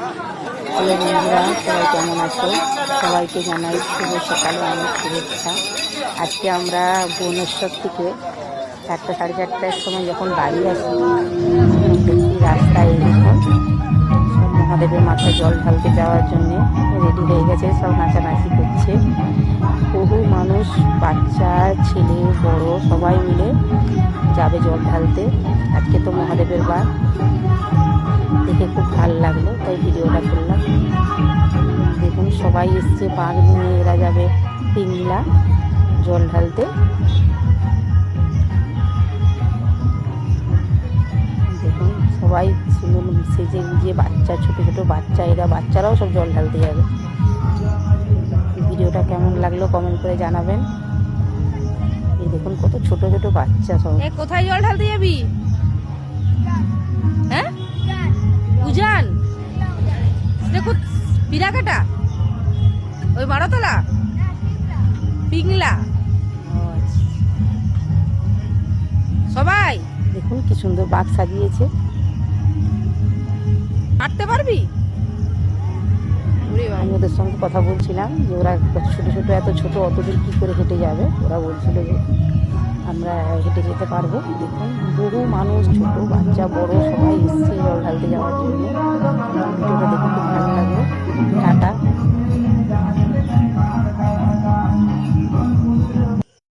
Hello বন্ধুরা, সবাই কেমন আছো? সবাইকে জানাই শুভ সকালে অনেক শুভেচ্ছা। আজকে আমরা ভুবনেশ্বর থেকে 4টা সাড়ে 4টার সময় যখন বাড়ি আসি, তখন দেখি রাস্তায় এরকম সব মহাদেবের মাথায় জল ঢালতে যাওয়ার জন্যে রেডি হয়ে গেছে, সব নাচানাচি করছে। বহু মানুষ, বাচ্চা ছেলে বড় সবাই মিলে যাবে জল ঢালতে। আজকে তো মহাদেবের বার, দেখে খুব ভালো লাগলো, তাই ভিডিওটা করলাম। দেখুন সবাই এসছে, বাঘ নিয়ে এরা যাবে পিংলা জল ঢালতে। দেখুন সবাই সুন্দর সেজে গুজে, বাচ্চা ছোট ছোট বাচ্চা, এরা বাচ্চারাও সব জল ঢালতে যাবে। ভিডিওটা কেমন লাগলো কমেন্ট করে জানাবেন। এই দেখুন কত ছোট ছোট বাচ্চা সব। কোথায় জল ঢালতে যাবি? হ্যাঁ, উজান দেখো, পিরাকাটা, ওই মারতলা, পিংলা। সবাই দেখুন কি সুন্দর বাঘ সাজিয়েছে। হাঁটতে পারবি? আমি ওদের সঙ্গে কথা বলছিলাম যে ওরা ছোট ছোট, এত ছোট অতদূর কী করে হেঁটে যাবে। ওরা বলছিল যে আমরা হেঁটে যেতে পারবো। দেখুন বহু মানুষ, ছোট বাচ্চা বড় সবাই এসছে জল ঢালতে যাওয়ার জন্য। ভিডিওটা দেখে খুব ভালো লাগলো। টাটা।